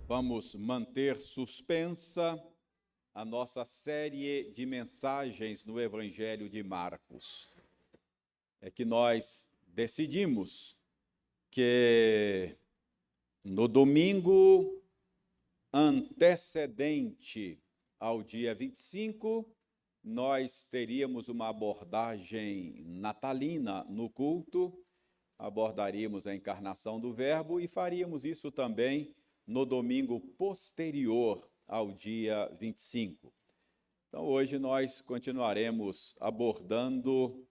Vamos manter suspensa a nossa série de mensagens no Evangelho de Marcos. É que nós decidimos que no domingo antecedente ao dia 25, nós teríamos uma abordagem natalina no culto, abordaríamos a encarnação do Verbo e faríamos isso também no domingo posterior ao dia 25. Então, hoje nós continuaremos abordando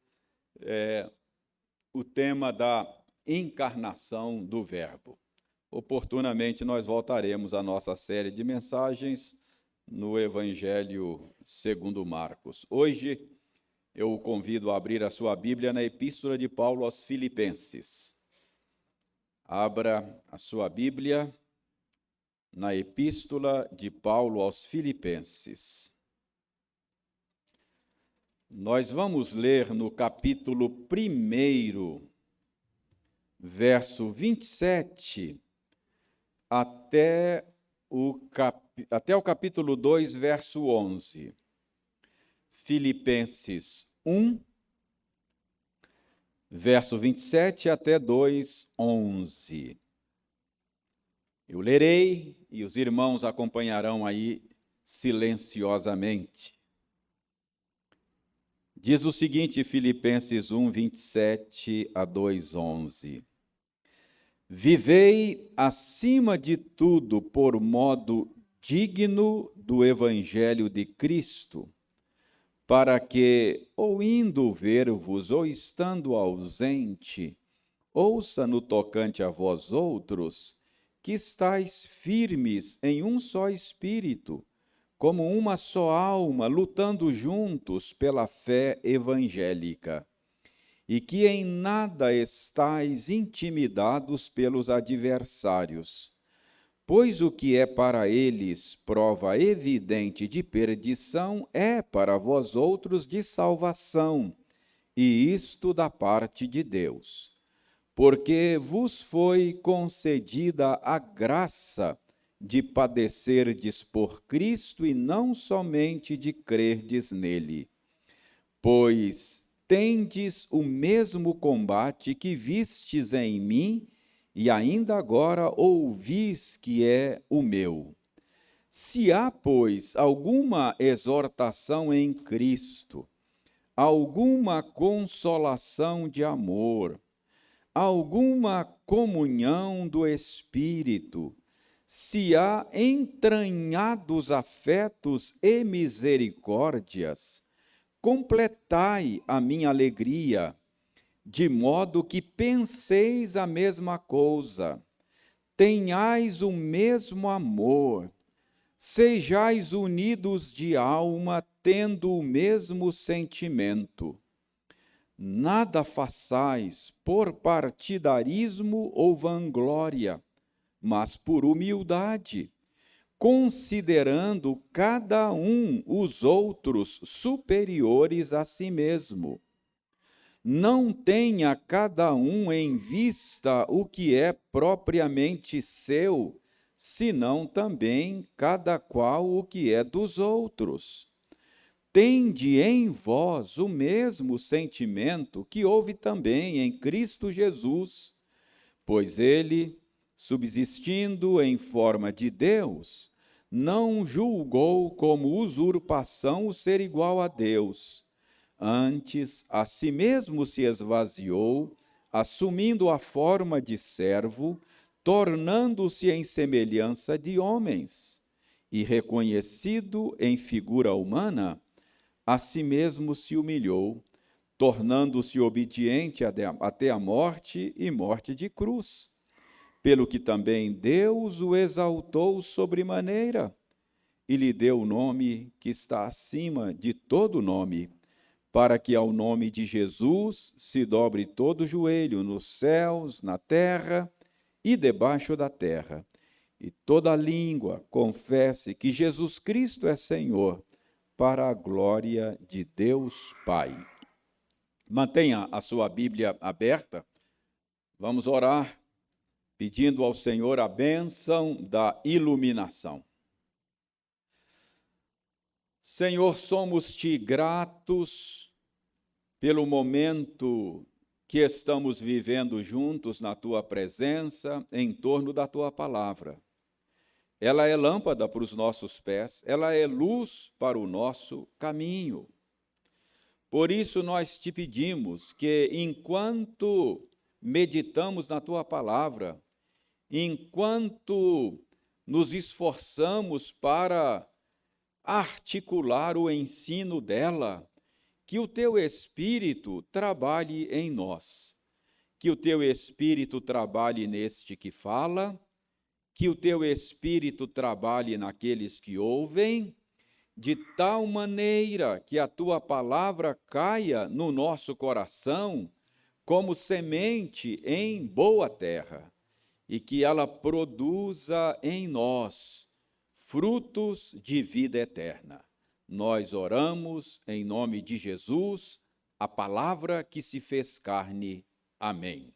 o tema da encarnação do Verbo. Oportunamente, nós voltaremos à nossa série de mensagens no Evangelho segundo Marcos. Hoje, eu o convido a abrir a sua Bíblia na Epístola de Paulo aos Filipenses. Abra a sua Bíblia na Epístola de Paulo aos Filipenses. Nós vamos ler no capítulo 1, verso 27, até o capítulo 2, verso 11. Filipenses 1, verso 27 até 2, 11. Eu lerei e os irmãos acompanharão aí silenciosamente. Diz o seguinte, Filipenses 1, 27 a 2, 11. Vivei acima de tudo por modo digno do Evangelho de Cristo, para que, ou indo ver-vos, ou estando ausente, ouça no tocante a vós outros, que estáis firmes em um só espírito, como uma só alma, lutando juntos pela fé evangélica, e que em nada estáis intimidados pelos adversários, pois o que é para eles prova evidente de perdição é para vós outros de salvação, e isto da parte de Deus. Porque vos foi concedida a graça de padecerdes por Cristo e não somente de crerdes nele. Pois tendes o mesmo combate que vistes em mim e ainda agora ouvis que é o meu. Se há, pois, alguma exortação em Cristo, alguma consolação de amor, alguma comunhão do Espírito, se há entranhados afetos e misericórdias, completai a minha alegria, de modo que penseis a mesma coisa, tenhais o mesmo amor, sejais unidos de alma, tendo o mesmo sentimento. Nada façais por partidarismo ou vanglória, mas por humildade, considerando cada um os outros superiores a si mesmo. Não tenha cada um em vista o que é propriamente seu, senão também cada qual o que é dos outros. Tende em vós o mesmo sentimento que houve também em Cristo Jesus, pois ele, subsistindo em forma de Deus, não julgou como usurpação o ser igual a Deus. Antes, a si mesmo se esvaziou, assumindo a forma de servo, tornando-se em semelhança de homens, e reconhecido em figura humana, a si mesmo se humilhou, tornando-se obediente até a morte e morte de cruz. Pelo que também Deus o exaltou sobremaneira e lhe deu o nome que está acima de todo nome, para que ao nome de Jesus se dobre todo joelho nos céus, na terra e debaixo da terra, e toda língua confesse que Jesus Cristo é Senhor, para a glória de Deus Pai. Mantenha a sua Bíblia aberta. Vamos orar pedindo ao Senhor a bênção da iluminação. Senhor, somos-te gratos pelo momento que estamos vivendo juntos na tua presença, em torno da tua palavra. Ela é lâmpada para os nossos pés, ela é luz para o nosso caminho. Por isso nós te pedimos que, enquanto meditamos na tua palavra, enquanto nos esforçamos para articular o ensino dela, que o teu Espírito trabalhe em nós, que o teu Espírito trabalhe neste que fala, que o teu Espírito trabalhe naqueles que ouvem, de tal maneira que a tua palavra caia no nosso coração como semente em boa terra, e que ela produza em nós frutos de vida eterna. Nós oramos em nome de Jesus, a palavra que se fez carne. Amém.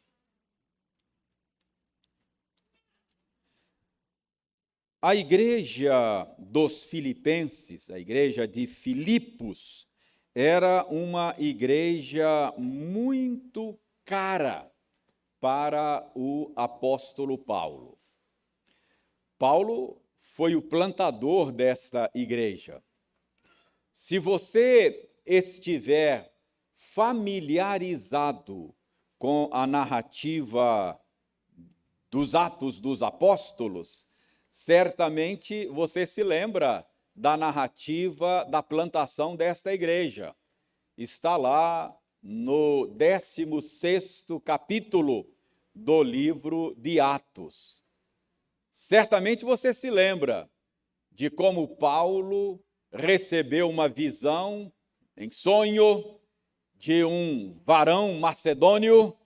A igreja dos Filipenses, a igreja de Filipos, era uma igreja muito cara para o apóstolo Paulo. Paulo foi o plantador desta igreja. Se você estiver familiarizado com a narrativa dos Atos dos Apóstolos, certamente você se lembra da narrativa da plantação desta igreja. Está lá no 16º capítulo do livro de Atos. Certamente você se lembra de como Paulo recebeu uma visão em sonho de um varão macedônio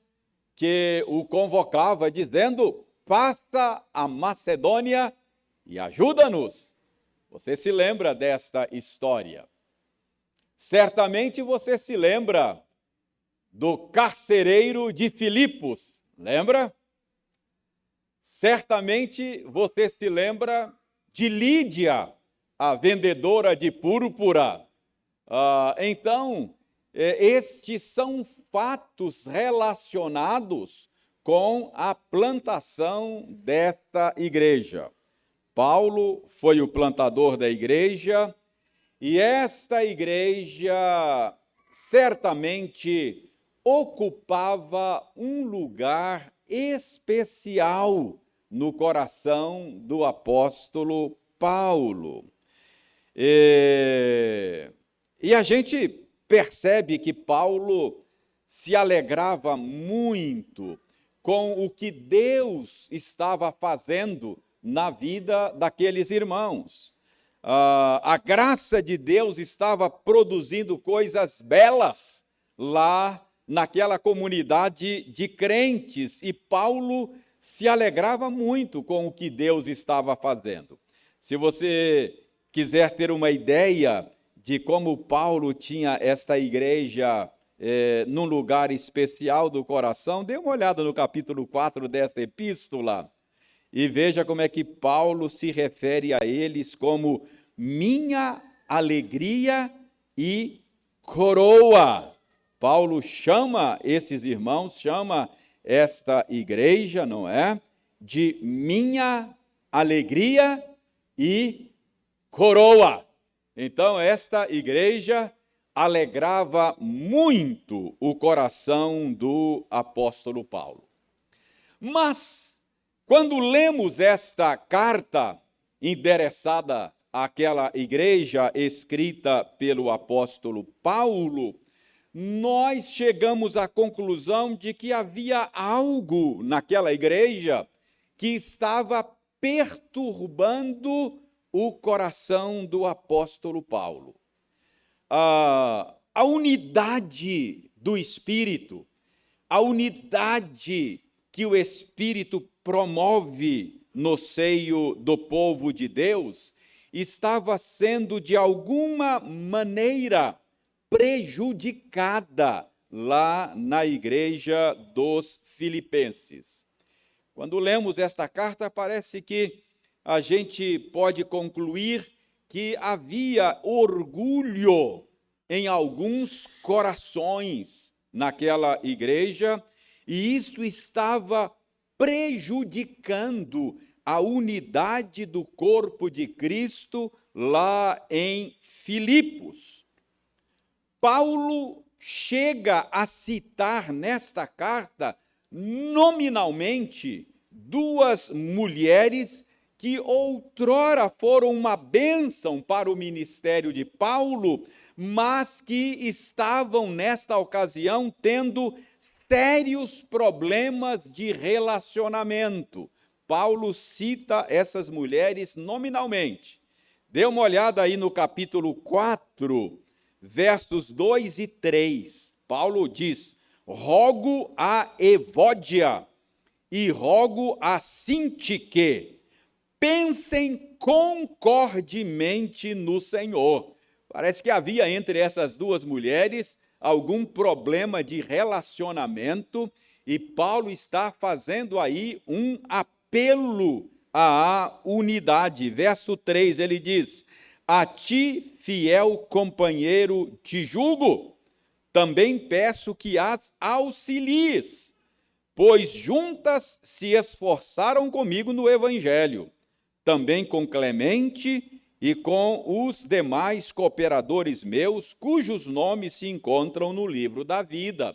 que o convocava dizendo: passa a Macedônia e ajuda-nos. Você se lembra desta história? Certamente você se lembra do carcereiro de Filipos, lembra? Certamente você se lembra de Lídia, a vendedora de púrpura. Então, estes são fatos relacionados com a plantação desta igreja. Paulo foi o plantador da igreja, e esta igreja certamente ocupava um lugar especial no coração do apóstolo Paulo. E a gente percebe que Paulo se alegrava muito com o que Deus estava fazendo na vida daqueles irmãos. A graça de Deus estava produzindo coisas belas lá naquela comunidade de crentes, e Paulo se alegrava muito com o que Deus estava fazendo. Se você quiser ter uma ideia de como Paulo tinha esta igreja num lugar especial do coração, dê uma olhada no capítulo 4 desta epístola e veja como é que Paulo se refere a eles como minha alegria e coroa. Paulo chama esses irmãos, chama esta igreja, não é? De minha alegria e coroa. Então, esta igreja alegrava muito o coração do apóstolo Paulo. Mas, quando lemos esta carta endereçada àquela igreja, escrita pelo apóstolo Paulo, nós chegamos à conclusão de que havia algo naquela igreja que estava perturbando o coração do apóstolo Paulo. A unidade do Espírito, a unidade que o Espírito promove no seio do povo de Deus, estava sendo de alguma maneira prejudicada lá na igreja dos Filipenses. Quando lemos esta carta, parece que a gente pode concluir que havia orgulho em alguns corações naquela igreja, e isto estava prejudicando a unidade do corpo de Cristo lá em Filipos. Paulo chega a citar nesta carta, nominalmente, duas mulheres que outrora foram uma bênção para o ministério de Paulo, mas que estavam, nesta ocasião, tendo sérios problemas de relacionamento. Paulo cita essas mulheres nominalmente. Dê uma olhada aí no capítulo 4, versos 2 e 3. Paulo diz: rogo a Evódia e rogo a Sintique, pensem concordemente no Senhor. Parece que havia entre essas duas mulheres algum problema de relacionamento, e Paulo está fazendo aí um apelo à unidade. Verso 3, ele diz: a ti, fiel companheiro de jugo, também peço que as auxilies, pois juntas se esforçaram comigo no evangelho, também com Clemente e com os demais cooperadores meus, cujos nomes se encontram no livro da vida.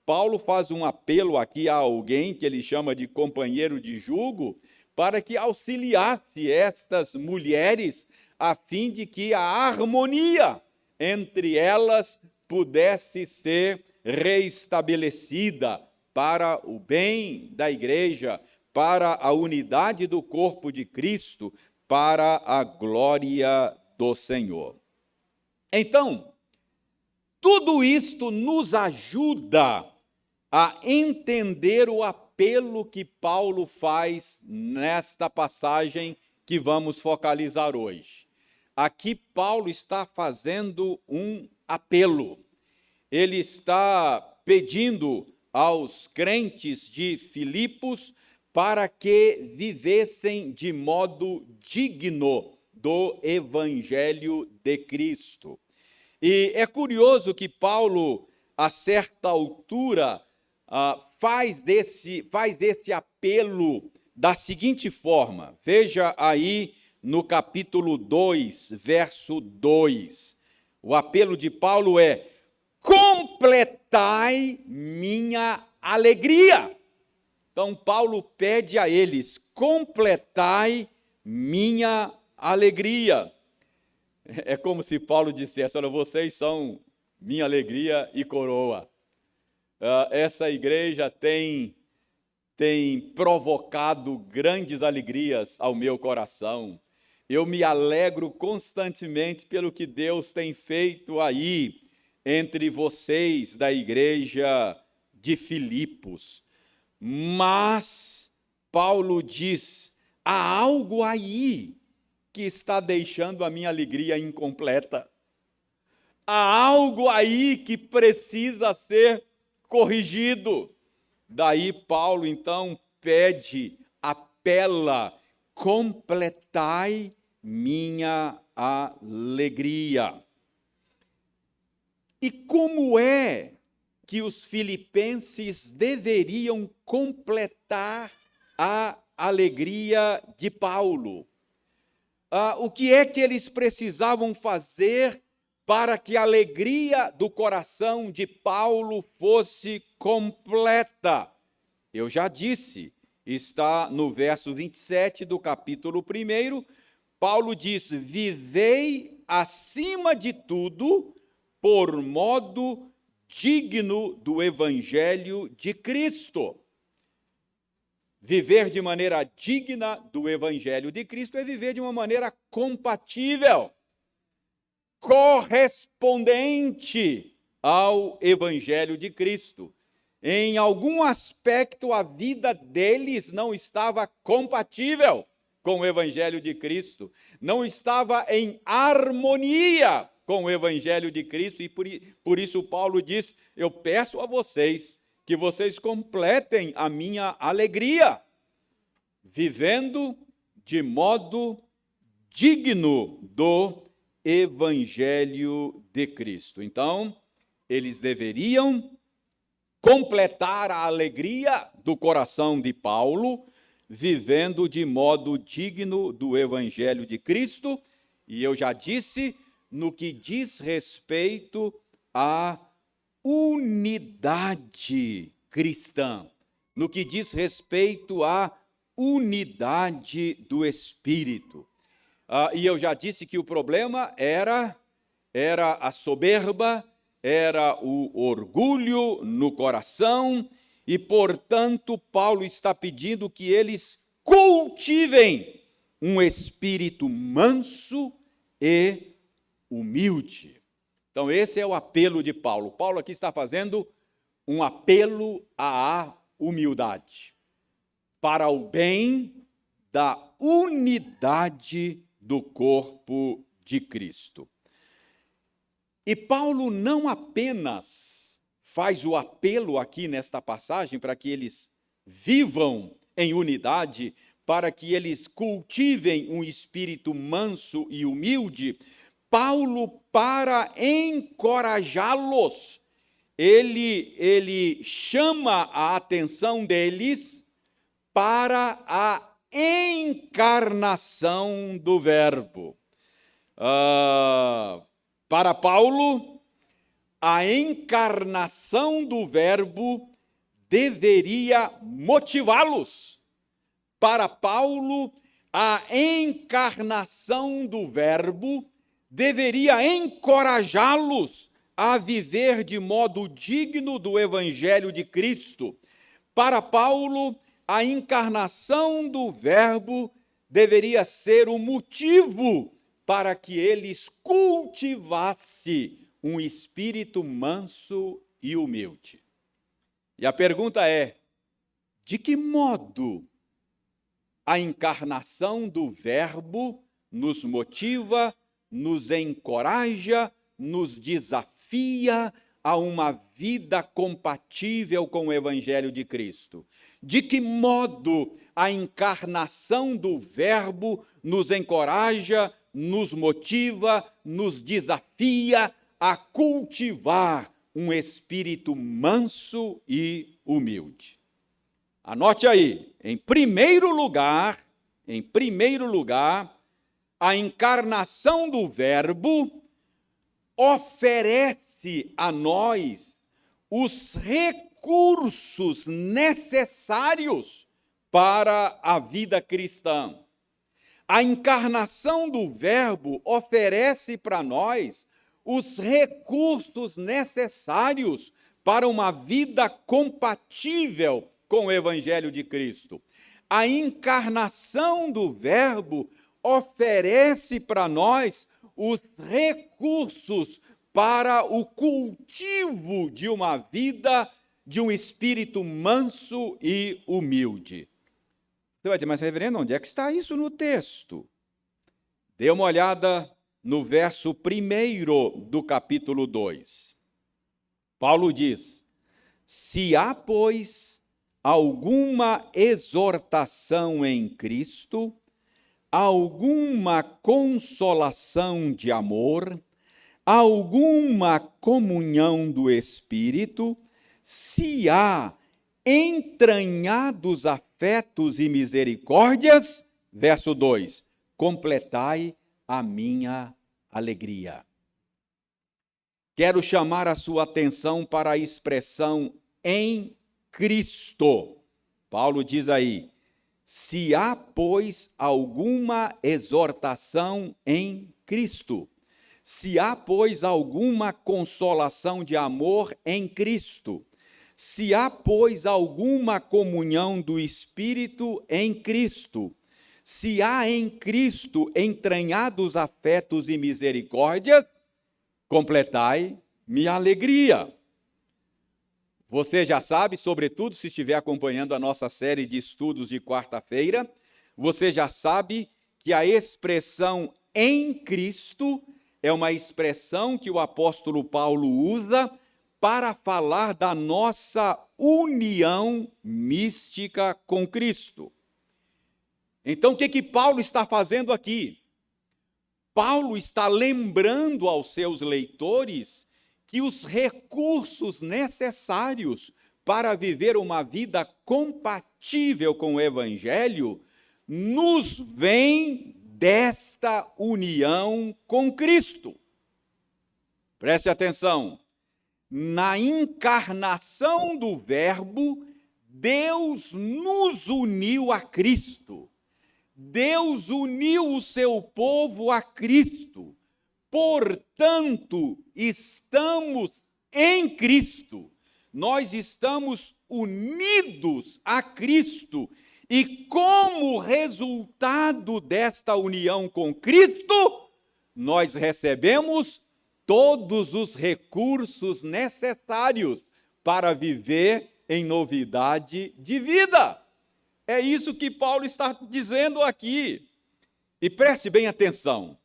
Paulo faz um apelo aqui a alguém que ele chama de companheiro de jugo, para que auxiliasse estas mulheres, a fim de que a harmonia entre elas pudesse ser reestabelecida para o bem da igreja, para a unidade do corpo de Cristo, para a glória do Senhor. Então, tudo isto nos ajuda a entender o apelo que Paulo faz nesta passagem que vamos focalizar hoje. Aqui Paulo está fazendo um apelo. Ele está pedindo aos crentes de Filipos para que vivessem de modo digno do Evangelho de Cristo. E é curioso que Paulo, a certa altura, faz esse apelo da seguinte forma. Veja aí no capítulo 2, verso 2. O apelo de Paulo é: completai minha alegria. Então, Paulo pede a eles: completai minha alegria. É como se Paulo dissesse: olha, vocês são minha alegria e coroa. Essa igreja tem provocado grandes alegrias ao meu coração. Eu me alegro constantemente pelo que Deus tem feito aí entre vocês da igreja de Filipos. Mas Paulo diz: há algo aí que está deixando a minha alegria incompleta. Há algo aí que precisa ser corrigido. Daí Paulo então pede, apela: completai minha alegria. E como é que os filipenses deveriam completar a alegria de Paulo? O que é que eles precisavam fazer para que a alegria do coração de Paulo fosse completa? Eu já disse, está no verso 27 do capítulo 1, Paulo diz: vivei acima de tudo por modo digno do Evangelho de Cristo. Viver de maneira digna do Evangelho de Cristo é viver de uma maneira compatível, correspondente ao Evangelho de Cristo. Em algum aspecto, a vida deles não estava compatível com o Evangelho de Cristo, não estava em harmonia com o Evangelho de Cristo, e por isso Paulo diz: eu peço a vocês que vocês completem a minha alegria. vivendo de modo digno do Evangelho de Cristo. Então, eles deveriam completar a alegria do coração de Paulo, vivendo de modo digno do Evangelho de Cristo, e eu já disse, no que diz respeito à unidade cristã, no que diz respeito à unidade do Espírito. E eu já disse que o problema era a soberba, era o orgulho no coração, e, portanto, Paulo está pedindo que eles cultivem um espírito manso e humilde. Então, esse é o apelo de Paulo. Paulo aqui está fazendo um apelo à humildade, para o bem da unidade do corpo de Cristo. E Paulo não apenas faz o apelo aqui nesta passagem para que eles vivam em unidade, para que eles cultivem um espírito manso e humilde. Paulo, para encorajá-los, ele chama a atenção deles para a encarnação do Verbo. Para Paulo, a encarnação do Verbo deveria motivá-los. Para Paulo, a encarnação do Verbo deveria encorajá-los a viver de modo digno do Evangelho de Cristo. Para Paulo, a encarnação do Verbo deveria ser o motivo para que eles cultivassem um espírito manso e humilde. E a pergunta é: de que modo a encarnação do Verbo nos motiva, nos encoraja, nos desafia a uma vida compatível com o Evangelho de Cristo? De que modo a encarnação do Verbo nos encoraja, nos motiva, nos desafia a cultivar um espírito manso e humilde? Anote aí, em primeiro lugar, a encarnação do Verbo oferece a nós os recursos necessários para a vida cristã. A encarnação do Verbo oferece para nós os recursos necessários para uma vida compatível com o Evangelho de Cristo. A encarnação do Verbo oferece para nós os recursos para o cultivo de uma vida, de um espírito manso e humilde. Você vai dizer, mas reverendo, onde é que está isso no texto? Dê uma olhada no verso 1 do capítulo 2. Paulo diz: se há, pois, alguma exortação em Cristo, alguma consolação de amor, alguma comunhão do Espírito, se há entranhados afetos e misericórdias, verso 2, completai a minha alegria. Quero chamar a sua atenção para a expressão em Cristo. Paulo diz aí: se há, pois, alguma exortação em Cristo, se há, pois, alguma consolação de amor em Cristo, se há, pois, alguma comunhão do Espírito em Cristo, se há em Cristo entranhados afetos e misericórdias, completai minha alegria. Você já sabe, sobretudo se estiver acompanhando a nossa série de estudos de quarta-feira, você já sabe que a expressão em Cristo é uma expressão que o apóstolo Paulo usa para falar da nossa união mística com Cristo. Então, o que Paulo está fazendo aqui? Paulo está lembrando aos seus leitores que os recursos necessários para viver uma vida compatível com o Evangelho nos vêm desta união com Cristo. Preste atenção. Na encarnação do Verbo, Deus nos uniu a Cristo. Deus uniu o seu povo a Cristo. Portanto, estamos em Cristo. Nós estamos unidos a Cristo. E como resultado desta união com Cristo, nós recebemos todos os recursos necessários para viver em novidade de vida. É isso que Paulo está dizendo aqui. E preste bem atenção.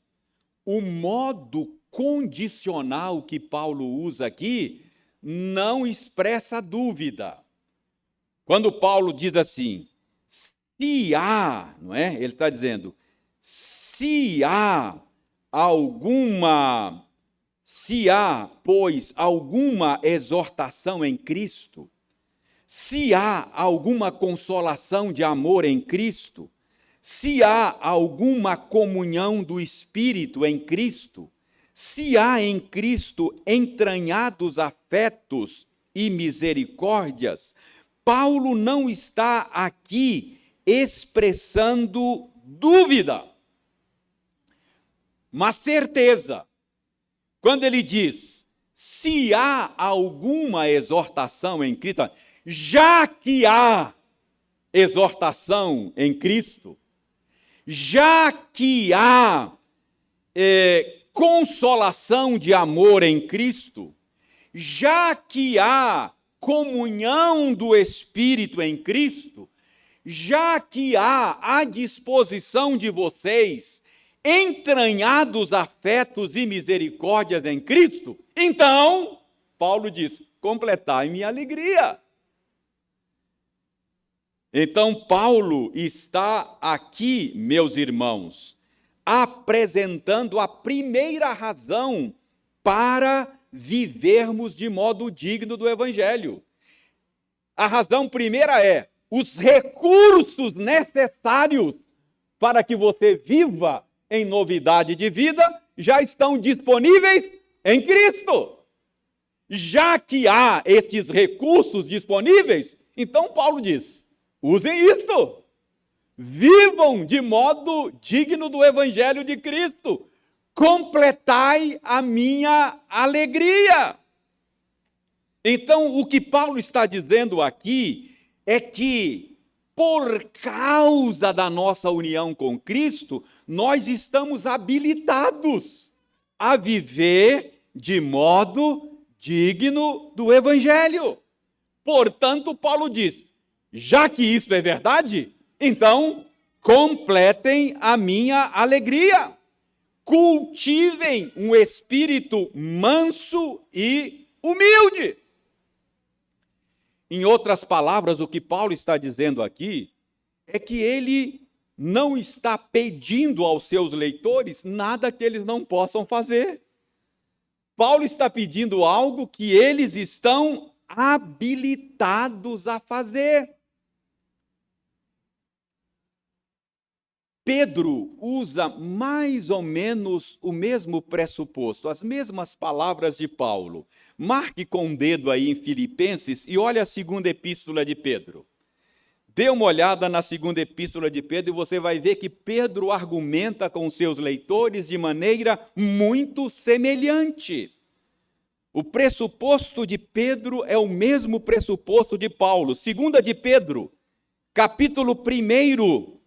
O modo condicional que Paulo usa aqui não expressa dúvida. Quando Paulo diz assim, se há, não é? Ele está dizendo, se há, pois, alguma exortação em Cristo, se há alguma consolação de amor em Cristo, se há alguma comunhão do Espírito em Cristo, se há em Cristo entranhados afetos e misericórdias, Paulo não está aqui expressando dúvida, mas certeza. Quando ele diz, se há alguma exortação em Cristo, já que há exortação em Cristo, já que há consolação de amor em Cristo, já que há comunhão do Espírito em Cristo, já que há à disposição de vocês entranhados afetos e misericórdias em Cristo, então, Paulo diz, completai minha alegria. Então, Paulo está aqui, meus irmãos, apresentando a primeira razão para vivermos de modo digno do Evangelho. A razão primeira é os recursos necessários para que você viva em novidade de vida já estão disponíveis em Cristo. Já que há estes recursos disponíveis, então Paulo diz, usem isto. Vivam de modo digno do Evangelho de Cristo. Completai a minha alegria. Então, o que Paulo está dizendo aqui é que, por causa da nossa união com Cristo, nós estamos habilitados a viver de modo digno do Evangelho. Portanto, Paulo diz, já que isto é verdade, então completem a minha alegria. Cultivem um espírito manso e humilde. Em outras palavras, o que Paulo está dizendo aqui é que ele não está pedindo aos seus leitores nada que eles não possam fazer. Paulo está pedindo algo que eles estão habilitados a fazer. Pedro usa mais ou menos o mesmo pressuposto, as mesmas palavras de Paulo. Marque com o dedo aí em Filipenses e olha a segunda epístola de Pedro. Dê uma olhada na segunda epístola de Pedro e você vai ver que Pedro argumenta com seus leitores de maneira muito semelhante. O pressuposto de Pedro é o mesmo pressuposto de Paulo. Segunda de Pedro, capítulo 1,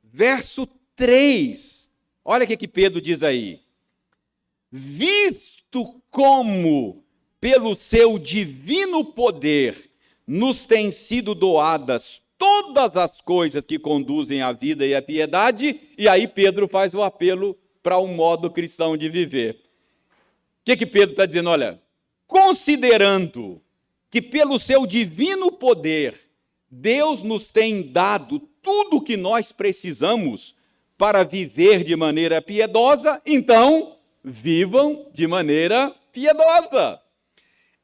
verso 3. Olha o que Pedro diz aí. Visto como, pelo seu divino poder, nos têm sido doadas todas as coisas que conduzem à vida e à piedade, e aí Pedro faz o apelo para um modo cristão de viver. O que Pedro está dizendo? Olha, considerando que pelo seu divino poder, Deus nos tem dado tudo que nós precisamos para viver de maneira piedosa, então vivam de maneira piedosa.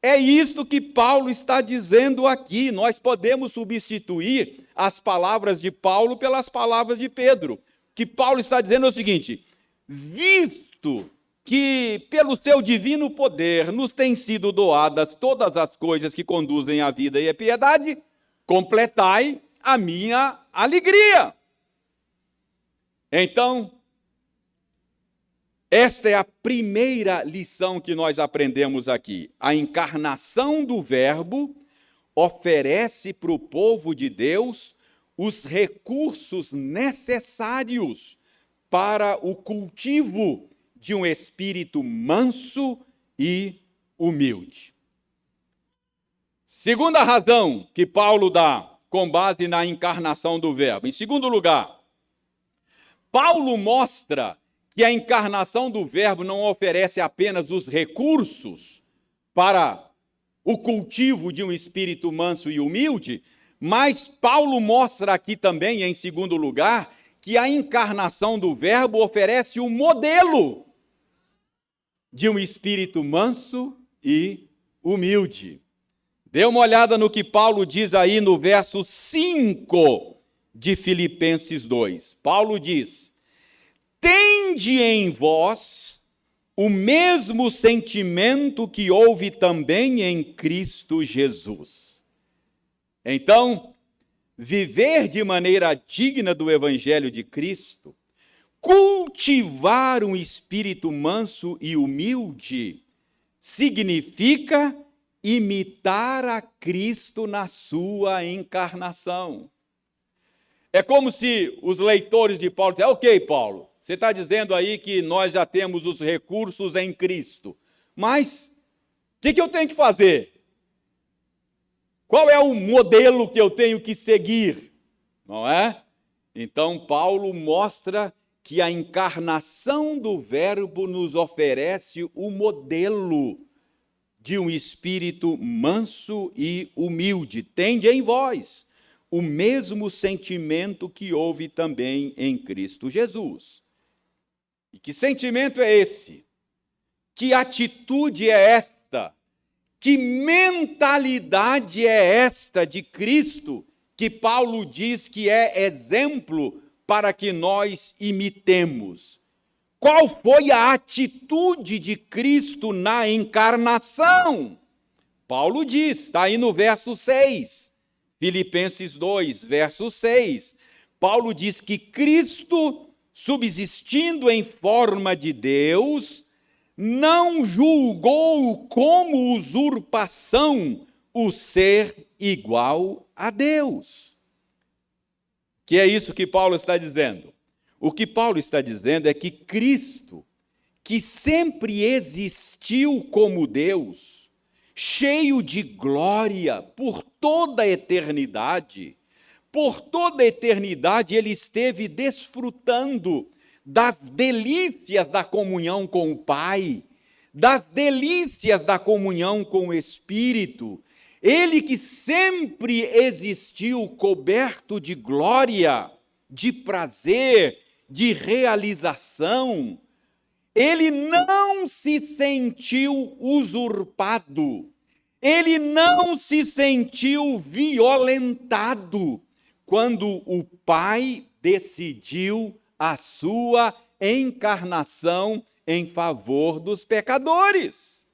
É isto que Paulo está dizendo aqui. Nós podemos substituir as palavras de Paulo pelas palavras de Pedro. O que Paulo está dizendo é o seguinte: visto que pelo seu divino poder nos têm sido doadas todas as coisas que conduzem à vida e à piedade, completai a minha alegria. Então, esta é a primeira lição que nós aprendemos aqui. A encarnação do Verbo oferece para o povo de Deus os recursos necessários para o cultivo de um espírito manso e humilde. Segunda razão que Paulo dá com base na encarnação do Verbo. Em segundo lugar, Paulo mostra que a encarnação do Verbo não oferece apenas os recursos para o cultivo de um espírito manso e humilde, mas Paulo mostra aqui também, em segundo lugar, que a encarnação do Verbo oferece o modelo de um espírito manso e humilde. Dê uma olhada no que Paulo diz aí no verso 5 de Filipenses 2. Paulo diz: tende em vós o mesmo sentimento que houve também em Cristo Jesus. Então, viver de maneira digna do Evangelho de Cristo, cultivar um espírito manso e humilde, significa imitar a Cristo na sua encarnação. É como se os leitores de Paulo dissessem: ok, Paulo, você está dizendo aí que nós já temos os recursos em Cristo, mas o que eu tenho que fazer? Qual é o modelo que eu tenho que seguir? Não é? Então, Paulo mostra que a encarnação do Verbo nos oferece o modelo de um espírito manso e humilde. Tende em vós o mesmo sentimento que houve também em Cristo Jesus. E que sentimento é esse? Que atitude é esta? Que mentalidade é esta de Cristo que Paulo diz que é exemplo para que nós imitemos? Qual foi a atitude de Cristo na encarnação? Paulo diz, está aí no verso 6, Filipenses 2, verso 6. Paulo diz que Cristo, subsistindo em forma de Deus, não julgou como usurpação o ser igual a Deus. Que é isso que Paulo está dizendo? O que Paulo está dizendo é que Cristo, que sempre existiu como Deus, cheio de glória por toda a eternidade, ele esteve desfrutando das delícias da comunhão com o Pai, das delícias da comunhão com o Espírito. Ele que sempre existiu coberto de glória, de prazer, de realização, ele não se sentiu usurpado, ele não se sentiu violentado quando o Pai decidiu a sua encarnação em favor dos pecadores.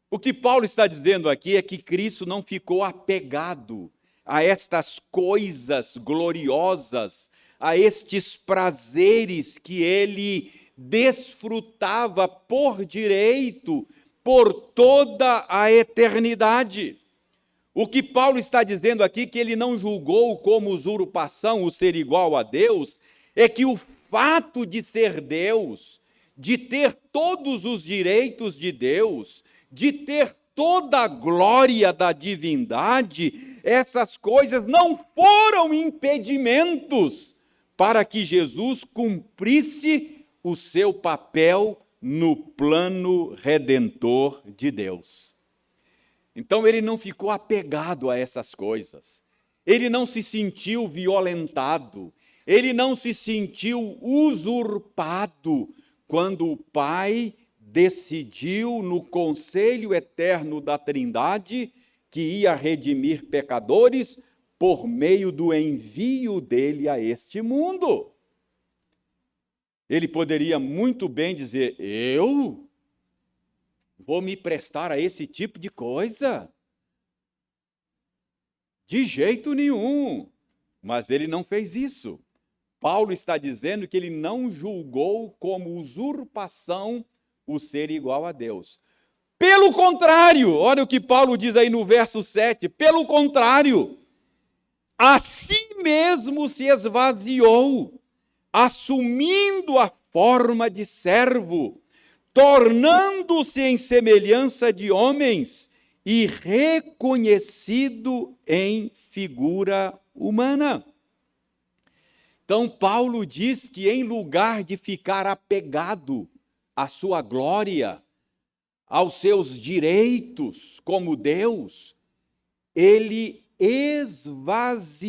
O que Paulo está dizendo aqui é que Cristo não ficou apegado a estas coisas gloriosas, a estes prazeres que ele desfrutava por direito, por toda a eternidade. O que Paulo está dizendo aqui, que ele não julgou como usurpação o ser igual a Deus, é que o fato de ser Deus, de ter todos os direitos de Deus, de ter toda a glória da divindade, essas coisas não foram impedimentos para que Jesus cumprisse o seu papel no plano redentor de Deus. Então ele não ficou apegado a essas coisas. ele não se sentiu violentado, ele não se sentiu usurpado quando o Pai decidiu no conselho eterno da Trindade que ia redimir pecadores por meio do envio dele a este mundo. Ele poderia muito bem dizer: eu vou me prestar a esse tipo de coisa? De jeito nenhum. Mas ele não fez isso. Paulo está dizendo que ele não julgou como usurpação o ser igual a Deus. Pelo contrário, olha o que Paulo diz aí no verso 7, pelo contrário, a si mesmo se esvaziou, assumindo a forma de servo, tornando-se em semelhança de homens e reconhecido em figura humana. Então, Paulo diz que em lugar de ficar apegado à sua glória, aos seus direitos como Deus, ele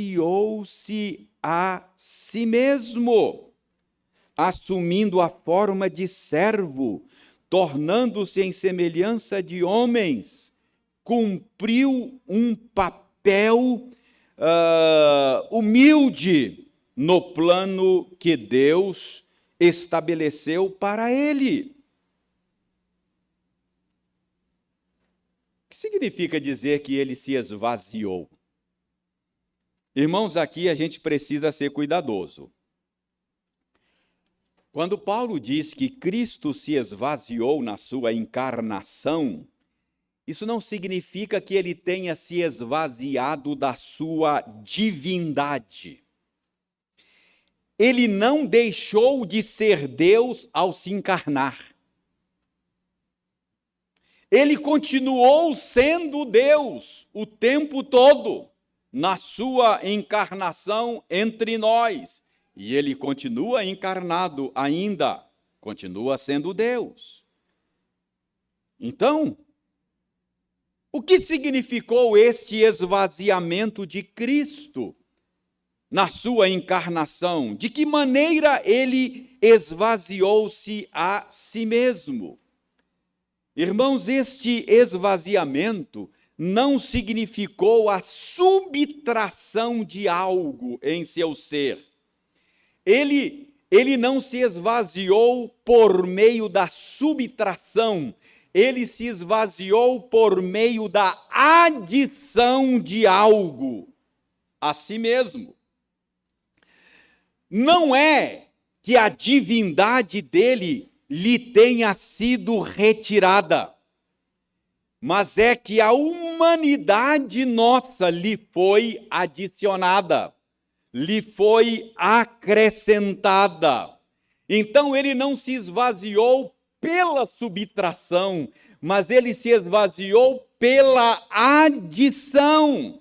esvaziou-se a si mesmo, assumindo a forma de servo, tornando-se em semelhança de homens, cumpriu um papel humilde no plano que Deus estabeleceu para ele. O que significa dizer que ele se esvaziou? Irmãos, aqui a gente precisa ser cuidadoso. Quando Paulo diz que Cristo se esvaziou na sua encarnação, isso não significa que ele tenha se esvaziado da sua divindade. Ele não deixou de ser Deus ao se encarnar. Ele continuou sendo Deus o tempo todo, na sua encarnação entre nós. E ele continua encarnado ainda, continua sendo Deus. Então, o que significou este esvaziamento de Cristo na sua encarnação? De que maneira ele esvaziou-se a si mesmo? Irmãos, este esvaziamento não significou a subtração de algo em seu ser. Ele não se esvaziou por meio da subtração, ele se esvaziou por meio da adição de algo a si mesmo. Não é que a divindade dele lhe tenha sido retirada, mas é que a humanidade nossa lhe foi adicionada, lhe foi acrescentada. Então ele não se esvaziou pela subtração, mas ele se esvaziou pela adição.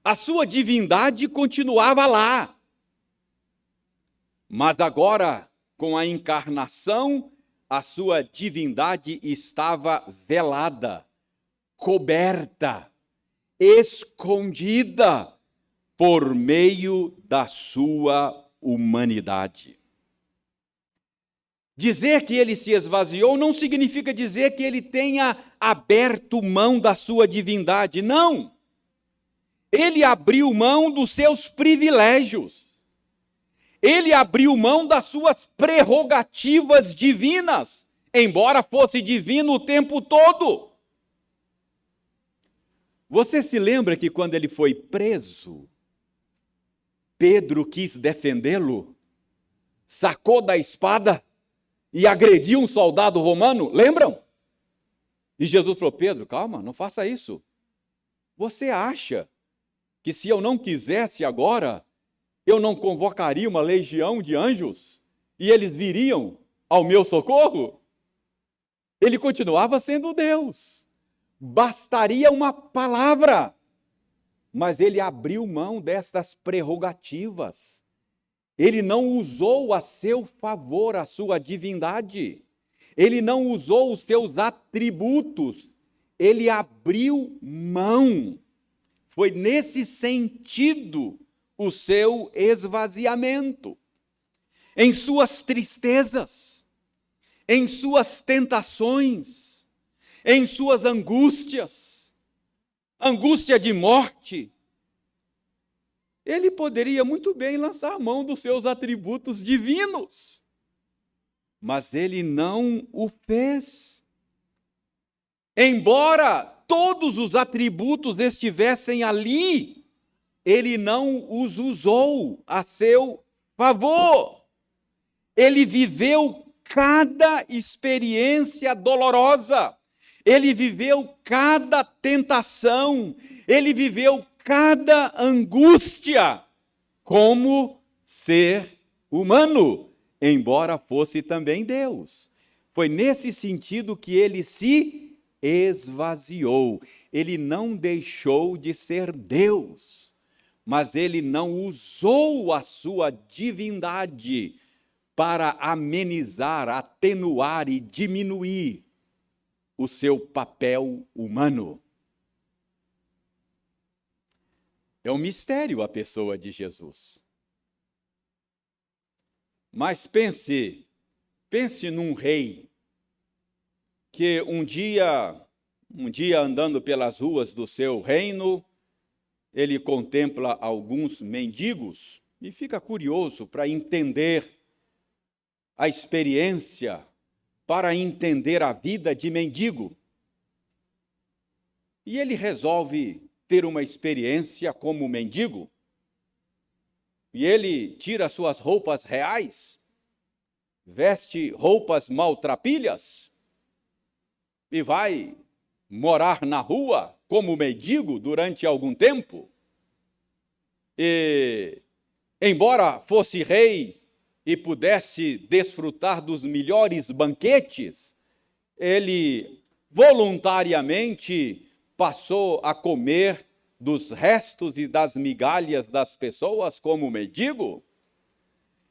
A sua divindade continuava lá, mas agora, com a encarnação, a sua divindade estava velada, coberta, escondida por meio da sua humanidade. Dizer que ele se esvaziou não significa dizer que ele tenha aberto mão da sua divindade, não. Ele abriu mão dos seus privilégios. Ele abriu mão das suas prerrogativas divinas, embora fosse divino o tempo todo. Você se lembra que quando ele foi preso, Pedro quis defendê-lo, sacou da espada e agrediu um soldado romano? Lembram? E Jesus falou: Pedro, calma, não faça isso. Você acha que se eu não quisesse agora, eu não convocaria uma legião de anjos e eles viriam ao meu socorro? Ele continuava sendo Deus. Bastaria uma palavra. Mas ele abriu mão destas prerrogativas. Ele não usou a seu favor a sua divindade. Ele não usou os seus atributos. Ele abriu mão. Foi nesse sentido o seu esvaziamento. Em suas tristezas, em suas tentações, em suas angústias, angústia de morte, ele poderia muito bem lançar a mão dos seus atributos divinos, mas ele não o fez. Embora todos os atributos estivessem ali, ele não os usou a seu favor. Ele viveu cada experiência dolorosa, ele viveu cada tentação, ele viveu cada angústia como ser humano, embora fosse também Deus. Foi nesse sentido que ele se esvaziou. Ele não deixou de ser Deus, mas ele não usou a sua divindade para amenizar, atenuar e diminuir o seu papel humano. É um mistério a pessoa de Jesus. Mas pense num rei que um dia andando pelas ruas do seu reino, ele contempla alguns mendigos e fica curioso para entender a experiência, para entender a vida de mendigo. E ele resolve ter uma experiência como mendigo. E ele tira suas roupas reais, veste roupas maltrapilhas e vai morar na rua como mendigo durante algum tempo. E, embora fosse rei e pudesse desfrutar dos melhores banquetes, ele voluntariamente passou a comer dos restos e das migalhas das pessoas como mendigo.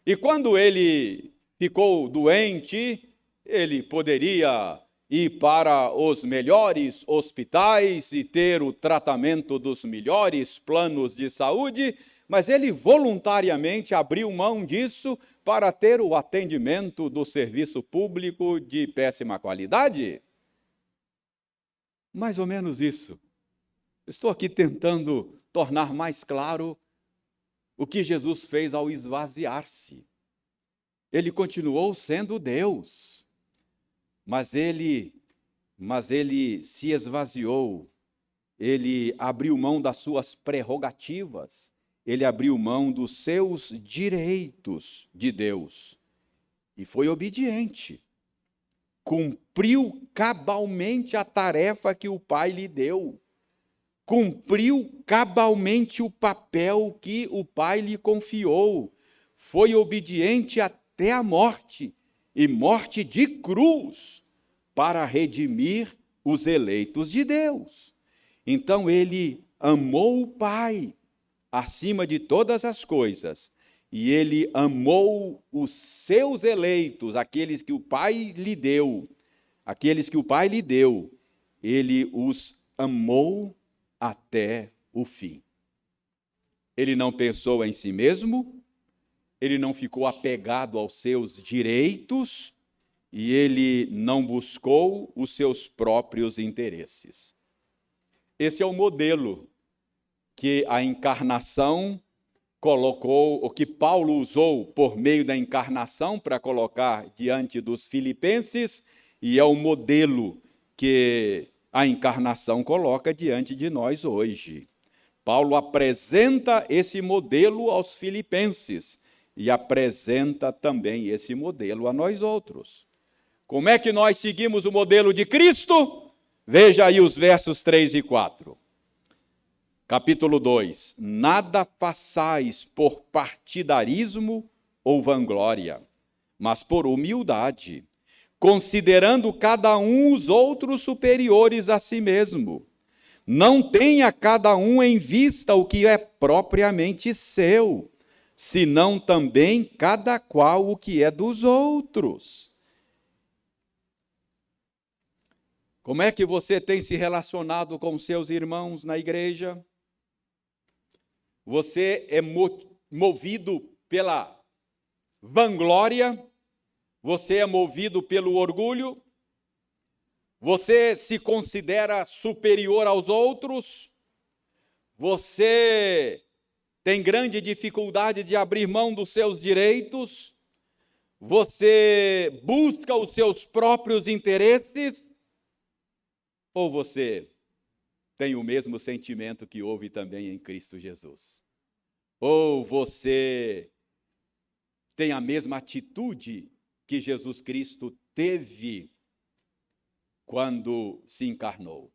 E quando ele ficou doente, ele poderia ir para os melhores hospitais e ter o tratamento dos melhores planos de saúde, mas ele voluntariamente abriu mão disso para ter o atendimento do serviço público de péssima qualidade. Mais ou menos isso. Estou aqui tentando tornar mais claro o que Jesus fez ao esvaziar-se. Ele continuou sendo Deus, mas ele se esvaziou, ele abriu mão das suas prerrogativas, ele abriu mão dos seus direitos de Deus e foi obediente. Cumpriu cabalmente a tarefa que o Pai lhe deu. Cumpriu cabalmente o papel que o Pai lhe confiou. Foi obediente até a morte, e morte de cruz, para redimir os eleitos de Deus. Então ele amou o Pai acima de todas as coisas, e ele amou os seus eleitos, aqueles que o Pai lhe deu, ele os amou até o fim. Ele não pensou em si mesmo, ele não ficou apegado aos seus direitos e ele não buscou os seus próprios interesses. Esse é o modelo que a encarnação colocou, o que Paulo usou por meio da encarnação para colocar diante dos filipenses, e é o modelo que a encarnação coloca diante de nós hoje. Paulo apresenta esse modelo aos filipenses e apresenta também esse modelo a nós outros. Como é que nós seguimos o modelo de Cristo? Veja aí os versos 3 e 4. Capítulo 2. Nada façais por partidarismo ou vanglória, mas por humildade, considerando cada um os outros superiores a si mesmo. Não tenha cada um em vista o que é propriamente seu, senão também cada qual o que é dos outros. Como é que você tem se relacionado com seus irmãos na igreja? Você é movido pela vanglória, você é movido pelo orgulho, você se considera superior aos outros, você tem grande dificuldade de abrir mão dos seus direitos, você busca os seus próprios interesses, ou você tem o mesmo sentimento que houve também em Cristo Jesus? Ou você tem a mesma atitude que Jesus Cristo teve quando se encarnou?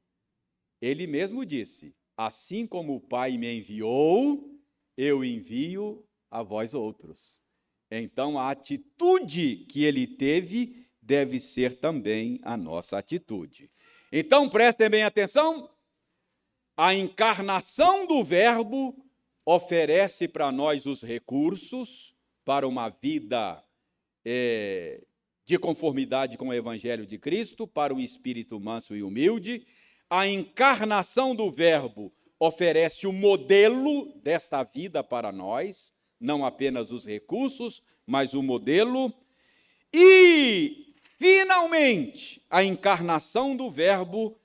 Ele mesmo disse: assim como o Pai me enviou, eu envio a vós outros. Então, a atitude que ele teve deve ser também a nossa atitude. Então, prestem bem atenção, a encarnação do Verbo oferece para nós os recursos para uma vida de conformidade com o Evangelho de Cristo, para o espírito manso e humilde. A encarnação do Verbo oferece o modelo desta vida para nós, não apenas os recursos, mas o modelo. E, finalmente, a encarnação do Verbo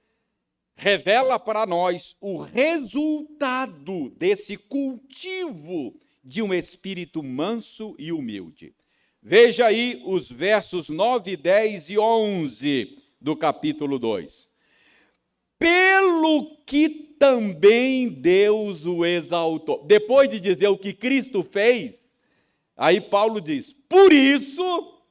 revela para nós o resultado desse cultivo de um espírito manso e humilde. Veja aí os versos 9, 10 e 11 do capítulo 2. Pelo que também Deus o exaltou. Depois de dizer o que Cristo fez, aí Paulo diz: por isso,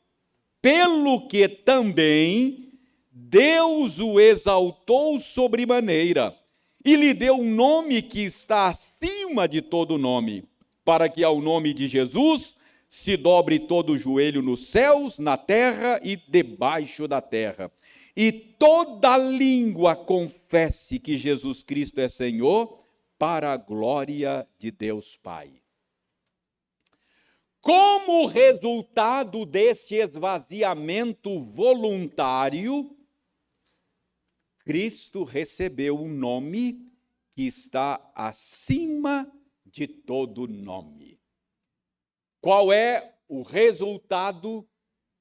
pelo que também Deus o exaltou sobremaneira e lhe deu um nome que está acima de todo nome, para que ao nome de Jesus se dobre todo o joelho nos céus, na terra e debaixo da terra, e toda língua confesse que Jesus Cristo é Senhor, para a glória de Deus Pai. Como resultado deste esvaziamento voluntário, Cristo recebeu um nome que está acima de todo nome. Qual é o resultado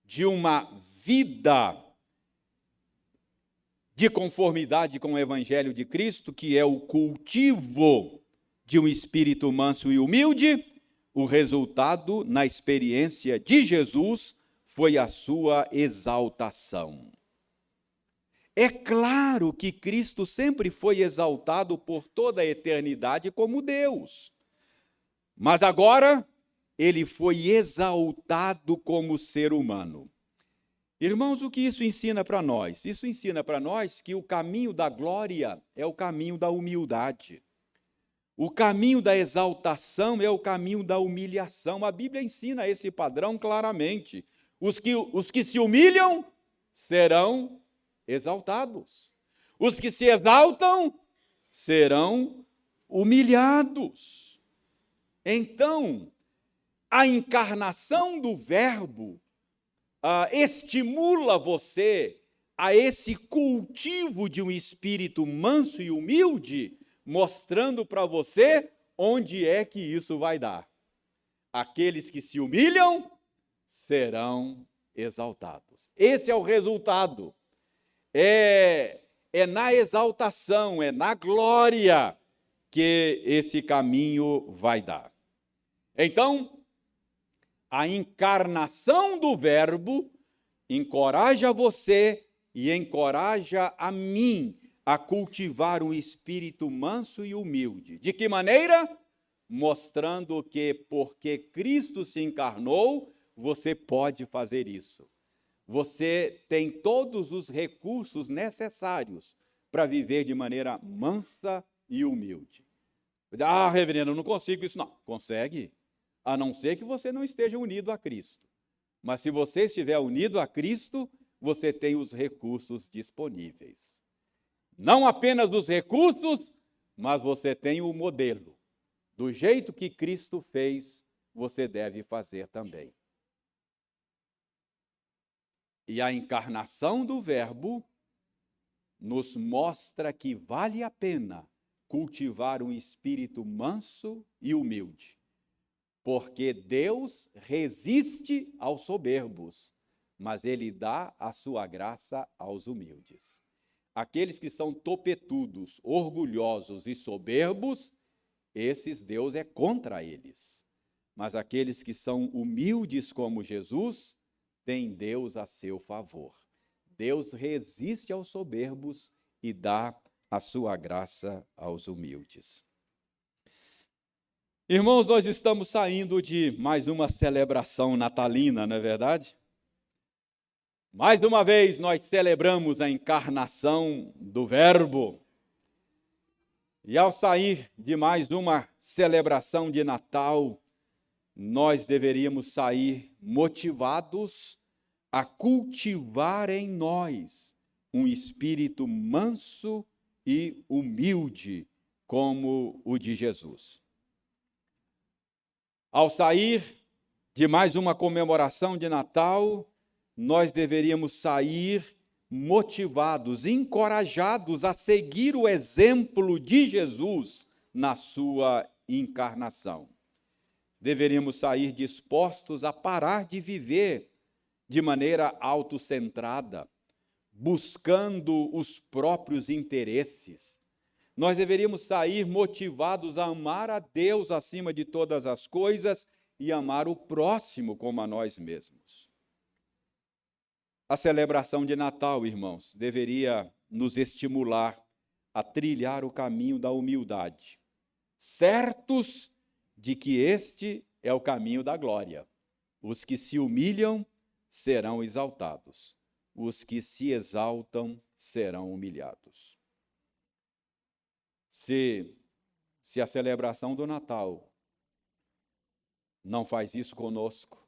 de uma vida de conformidade com o Evangelho de Cristo, que é o cultivo de um espírito manso e humilde? O resultado, na experiência de Jesus, foi a sua exaltação. É claro que Cristo sempre foi exaltado por toda a eternidade como Deus. Mas agora, ele foi exaltado como ser humano. Irmãos, o que isso ensina para nós? Isso ensina para nós que o caminho da glória é o caminho da humildade. O caminho da exaltação é o caminho da humilhação. A Bíblia ensina esse padrão claramente. Os que se humilham serão exaltados. Os que se exaltam serão humilhados. Então, a encarnação do Verbo estimula você a esse cultivo de um espírito manso e humilde, mostrando para você onde é que isso vai dar. Aqueles que se humilham serão exaltados. Esse é o resultado. É na exaltação, é na glória que esse caminho vai dar. Então, a encarnação do Verbo encoraja você e encoraja a mim a cultivar um espírito manso e humilde. De que maneira? Mostrando que, porque Cristo se encarnou, você pode fazer isso. Você tem todos os recursos necessários para viver de maneira mansa e humilde. Ah, reverendo, eu não consigo isso. Não, consegue, a não ser que você não esteja unido a Cristo. Mas se você estiver unido a Cristo, você tem os recursos disponíveis. Não apenas os recursos, mas você tem o modelo. Do jeito que Cristo fez, você deve fazer também. E a encarnação do Verbo nos mostra que vale a pena cultivar um espírito manso e humilde, porque Deus resiste aos soberbos, mas Ele dá a sua graça aos humildes. Aqueles que são topetudos, orgulhosos e soberbos, esses Deus é contra eles. Mas aqueles que são humildes como Jesus, têm Deus a seu favor. Deus resiste aos soberbos e dá a sua graça aos humildes. Irmãos, nós estamos saindo de mais uma celebração natalina, não é verdade? Mais uma vez nós celebramos a encarnação do Verbo. E ao sair de mais uma celebração de Natal, nós deveríamos sair motivados a cultivar em nós um espírito manso e humilde, como o de Jesus. Ao sair de mais uma comemoração de Natal, nós deveríamos sair motivados, encorajados a seguir o exemplo de Jesus na sua encarnação. Deveríamos sair dispostos a parar de viver de maneira autocentrada, buscando os próprios interesses. Nós deveríamos sair motivados a amar a Deus acima de todas as coisas e amar o próximo como a nós mesmos. A celebração de Natal, irmãos, deveria nos estimular a trilhar o caminho da humildade, certos de que este é o caminho da glória. Os que se humilham serão exaltados, os que se exaltam serão humilhados. Se a celebração do Natal não faz isso conosco,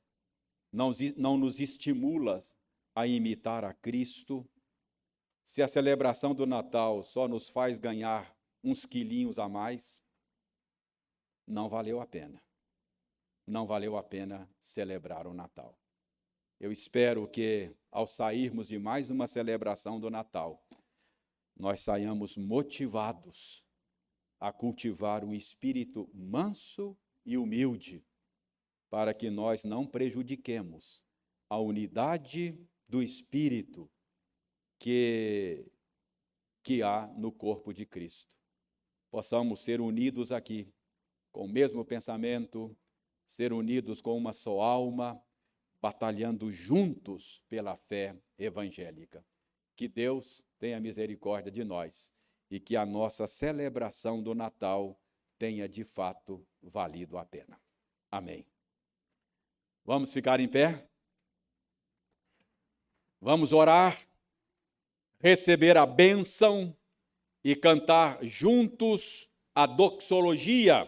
não nos estimula a imitar a Cristo, se a celebração do Natal só nos faz ganhar uns quilinhos a mais, não valeu a pena. Não valeu a pena celebrar o Natal. Eu espero que, ao sairmos de mais uma celebração do Natal, nós saiamos motivados a cultivar um espírito manso e humilde, para que nós não prejudiquemos a unidade do Espírito que há no corpo de Cristo. Possamos ser unidos aqui, com o mesmo pensamento, ser unidos com uma só alma, batalhando juntos pela fé evangélica. Que Deus tenha misericórdia de nós e que a nossa celebração do Natal tenha de fato valido a pena. Amém. Vamos ficar em pé? Vamos orar, receber a bênção e cantar juntos a doxologia,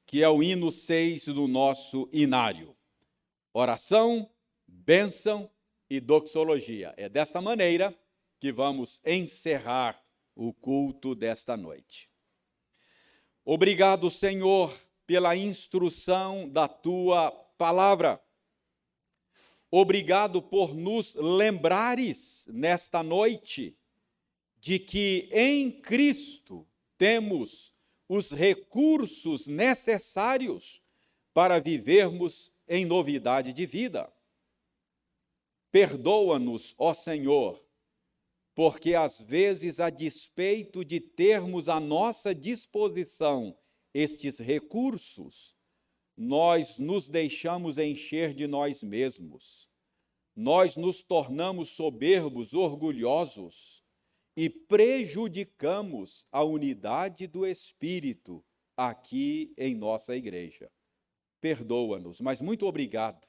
que é o hino 6 do nosso inário. Oração, bênção e doxologia. É desta maneira que vamos encerrar o culto desta noite. Obrigado, Senhor, pela instrução da tua palavra. Obrigado por nos lembrares nesta noite de que em Cristo temos os recursos necessários para vivermos em novidade de vida. Perdoa-nos, ó Senhor, porque às vezes, a despeito de termos à nossa disposição estes recursos, nós nos deixamos encher de nós mesmos. Nós nos tornamos soberbos, orgulhosos e prejudicamos a unidade do Espírito aqui em nossa igreja. Perdoa-nos, mas muito obrigado,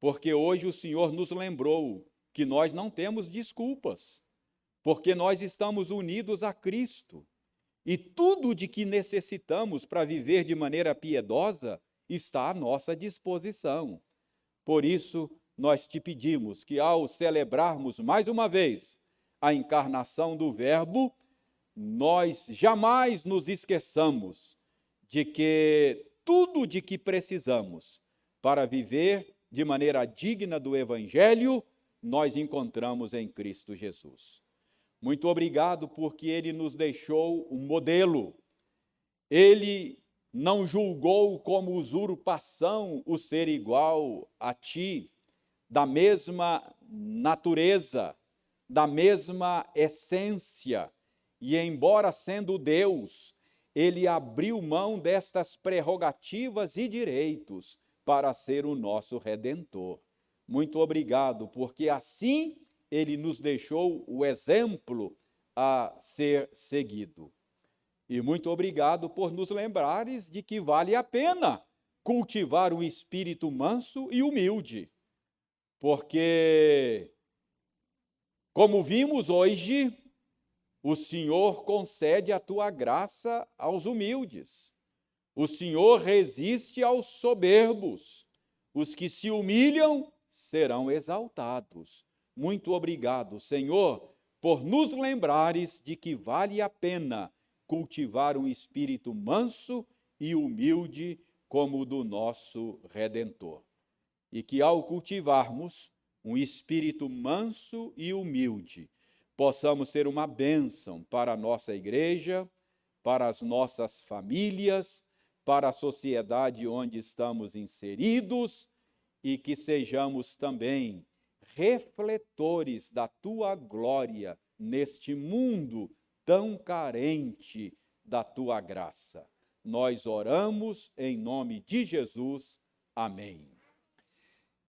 porque hoje o Senhor nos lembrou que nós não temos desculpas, porque nós estamos unidos a Cristo e tudo de que necessitamos para viver de maneira piedosa está à nossa disposição. Por isso, nós te pedimos que, ao celebrarmos mais uma vez a encarnação do Verbo, nós jamais nos esqueçamos de que tudo de que precisamos para viver de maneira digna do Evangelho, nós encontramos em Cristo Jesus. Muito obrigado porque Ele nos deixou um modelo. Ele não julgou como usurpação o ser igual a ti, da mesma natureza, da mesma essência, e embora sendo Deus, ele abriu mão destas prerrogativas e direitos para ser o nosso Redentor. Muito obrigado, porque assim ele nos deixou o exemplo a ser seguido. E muito obrigado por nos lembrares de que vale a pena cultivar um espírito manso e humilde, porque, como vimos hoje, o Senhor concede a tua graça aos humildes. O Senhor resiste aos soberbos. Os que se humilham serão exaltados. Muito obrigado, Senhor, por nos lembrares de que vale a pena cultivar um espírito manso e humilde como o do nosso Redentor. E que ao cultivarmos um espírito manso e humilde, possamos ser uma bênção para a nossa igreja, para as nossas famílias, para a sociedade onde estamos inseridos, e que sejamos também refletores da tua glória neste mundo tão carente da tua graça. Nós oramos em nome de Jesus. Amém.